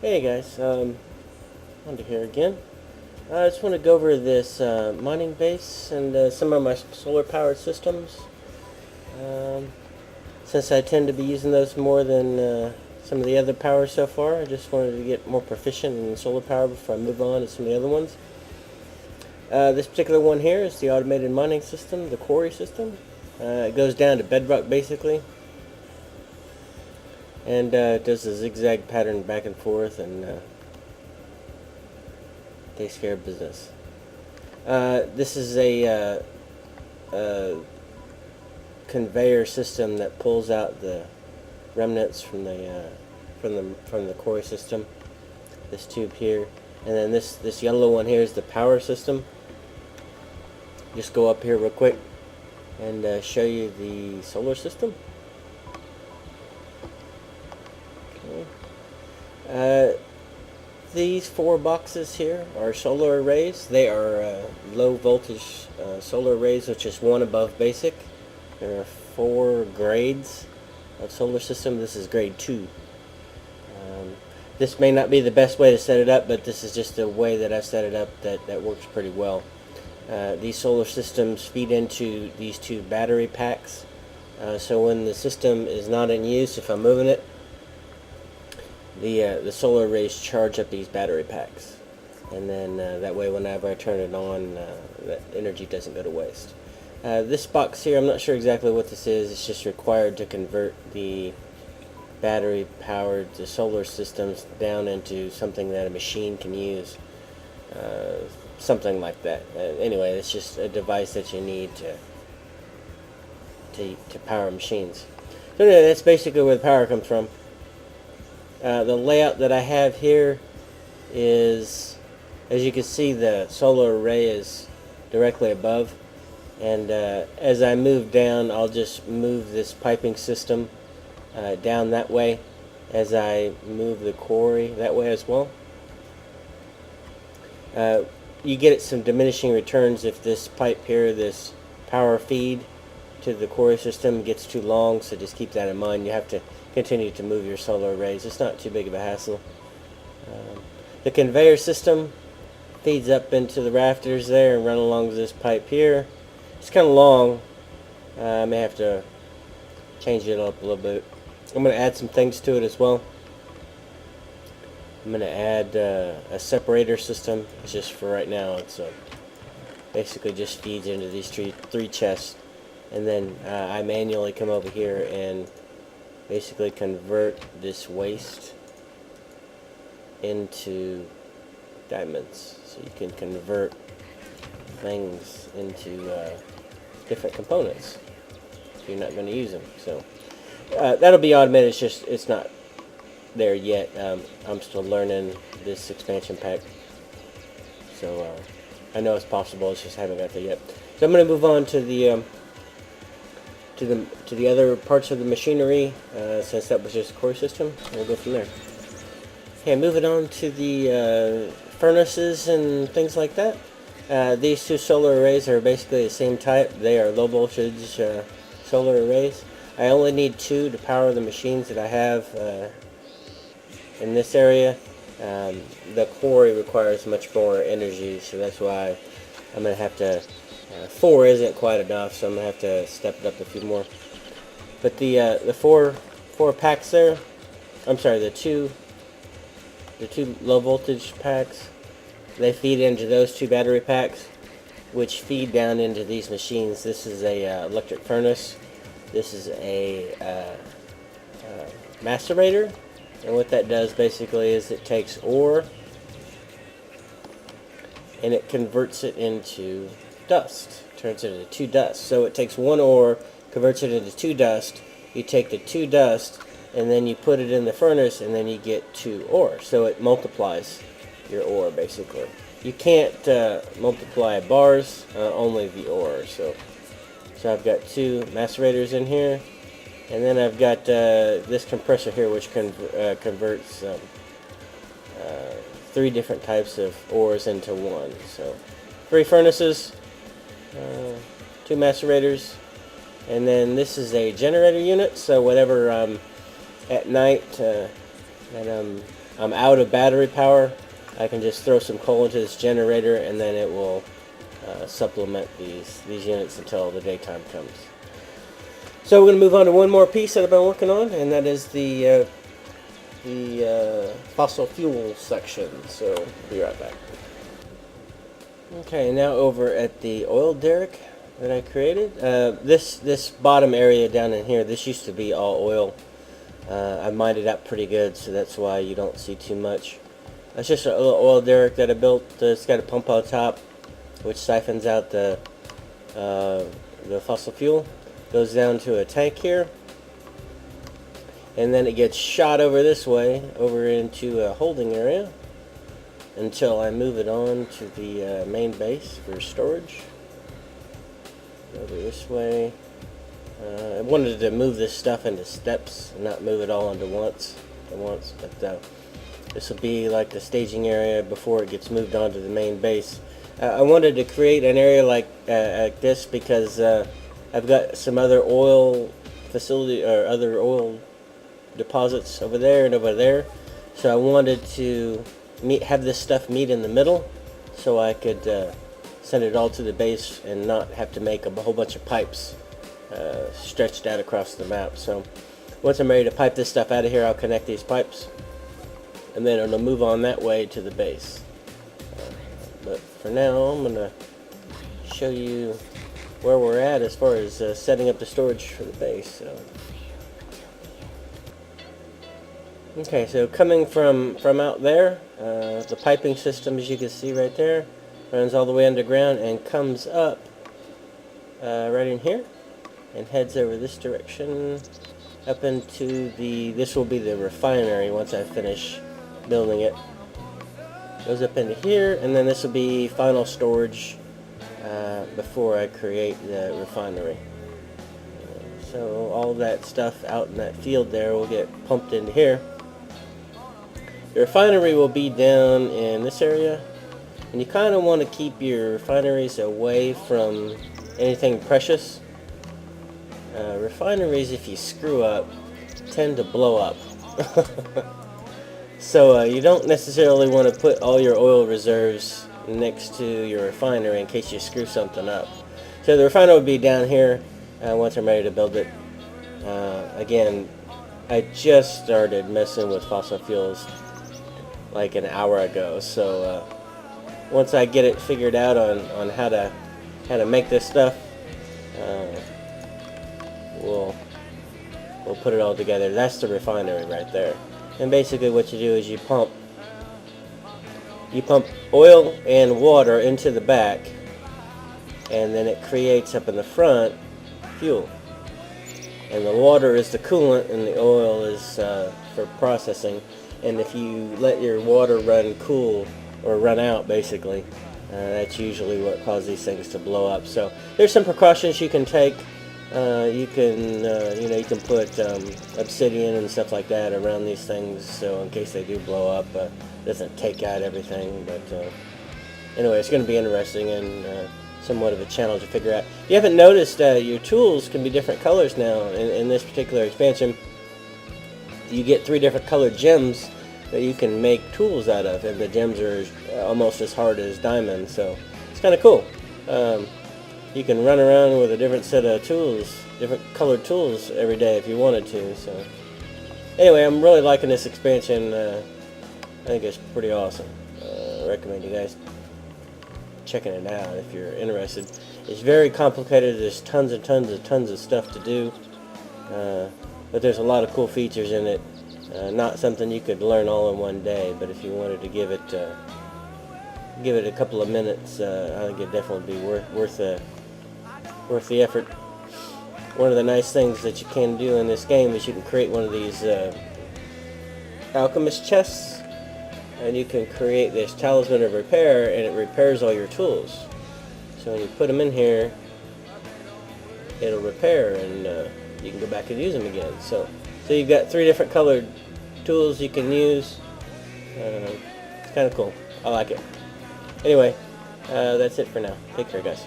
Hey guys, Honda here again. I just want to go over this mining base and some of my solar powered systems. Um, since I tend to be using those more than some of the other power so far, I just wanted to get more proficient in solar power before I move on to some of the other ones. This particular one here is the automated mining system, the quarry system. It goes down to bedrock basically, and does a zigzag pattern back and forth and takes care of business. This is a conveyor system that pulls out the remnants from the quarry system. This tube here, and then this yellow one here is the power system. Just go up here real quick and show you the solar system. Okay. These four boxes here are solar arrays. They are low voltage solar arrays, which is one above basic. There are four grades of solar system. This is grade 2. This may not be the best way to set it up, but this is just the way that I've set it up that works pretty well. These solar systems feed into these two battery packs. So when the system is not in use, if I'm moving it, the solar arrays charge up these battery packs, and then that way whenever I turn it on, that energy doesn't go to waste. This box here, I'm not sure exactly what this is. It's just required to convert the battery powered the solar systems down into something that a machine can use, something like that. Anyway, it's just a device that you need to power machines. So anyway, that's basically where the power comes from. The layout that I have here is, as you can see, the solar array is directly above, and as I move down, I'll just move this piping system down that way as I move the quarry that way as well. You get some diminishing returns if this pipe here, this power feed to the quarry system, gets too long, so just keep that in mind. You have to continue to move your solar arrays. It's not too big of a hassle. The conveyor system feeds up into the rafters there and run along this pipe here. It's kind of long. I may have to change it up a little bit. I'm going to add some things to it as well. I'm going to add a separator system. It's just for right now. It's basically just feeds into these three chests, and then I manually come over here and basically convert this waste into diamonds. So you can convert things into different components if you're not going to use them. So that'll be automated. It's not there yet. I'm still learning this expansion pack, so I know it's possible. It's just I haven't got there yet. So I'm going to move on to the other parts of the machinery, since that was just a core system. We'll go from there. Okay, moving on to the furnaces and things like that. These two solar arrays are basically the same type. They are low voltage solar arrays. I only need 2 to power the machines that I have in this area. The quarry requires much more energy, so that's why I'm going to have to 4 isn't quite enough, so I'm gonna have to step it up a few more. But the four packs there, I'm sorry, the two low voltage packs, they feed into those 2 battery packs, which feed down into these machines. This is a electric furnace. This is a macerator, and what that does basically is it takes ore and it converts it into dust, turns it into 2 dust. So it takes 1 ore, converts it into 2 dust. You take the 2 dust and then you put it in the furnace, and then you get 2 ore. So it multiplies your ore basically. You can't multiply bars, only the ore. So I've got 2 macerators in here, and then I've got this compressor here, which converts 3 different types of ores into 1. So 3 furnaces, 2 macerators, and then this is a generator unit. So whatever at night that I'm I'm out of battery power, I can just throw some coal into this generator, and then it will supplement these units until the daytime comes. So we're going to move on to one more piece that I've been working on, and that is the fossil fuel section. So I'll be right back. Okay, now over at the oil derrick that I created. This bottom area down in here, this used to be all oil. I mined it out pretty good, so that's why you don't see too much. It's just a little oil derrick that I built. It's got a pump on top, which siphons out the fossil fuel. Goes down to a tank here, and then it gets shot over this way, over into a holding area, until I move it on to the main base for storage. Over this way. I wanted to move this stuff into steps and not move it all into once, but this will be like the staging area before it gets moved on to the main base. I wanted to create an area like this because I've got some other oil facility or other oil deposits over there and over there, so I wanted to have this stuff meet in the middle, so I could send it all to the base and not have to make a whole bunch of pipes stretched out across the map. So once I'm ready to pipe this stuff out of here, I'll connect these pipes, and then it'll move on that way to the base. But for now, I'm going to show you where we're at as far as setting up the storage for the base. Okay, so coming from out there, the piping system, as you can see right there, runs all the way underground and comes up right in here and heads over this direction up into this will be the refinery once I finish building it. Goes up into here, and then this will be final storage before I create the refinery. So all that stuff out in that field there will get pumped into here. The refinery will be down in this area, and you kind of want to keep your refineries away from anything precious. Refineries, if you screw up, tend to blow up. So you don't necessarily want to put all your oil reserves next to your refinery in case you screw something up. So the refinery will be down here once I'm ready to build it. Again, I just started messing with fossil fuels like an hour ago, so once I get it figured out on how to make this stuff, we'll put it all together. That's the refinery right there. And basically what you do is you pump oil and water into the back, and then it creates up in the front fuel. And the water is the coolant and the oil is for processing. And if you let your water run cool or run out, basically, that's usually what causes these things to blow up. So there's some precautions you can take. You can put obsidian and stuff like that around these things, so in case they do blow up, it doesn't take out everything. But anyway, it's going to be interesting and somewhat of a challenge to figure out. If you haven't noticed, your tools can be different colors now in this particular expansion. You get 3 different colored gems that you can make tools out of, and the gems are almost as hard as diamonds, so it's kind of cool. You can run around with a different set of tools, different colored tools every day if you wanted to. So anyway, I'm really liking this expansion. I think it's pretty awesome. I recommend you guys checking it out if you're interested. It's very complicated. There's tons of stuff to do, but there's a lot of cool features in it. Not something you could learn all in one day, but if you wanted to give it a couple of minutes, I think it'd definitely be worth the effort. One of the nice things that you can do in this game is you can create one of these alchemist chests, and you can create this talisman of repair, and it repairs all your tools. So when you put them in here, it'll repair, and you can go back and use them again. So you've got 3 different colored tools you can use. It's kind of cool. I like it. Anyway, that's it for now. Take care, guys.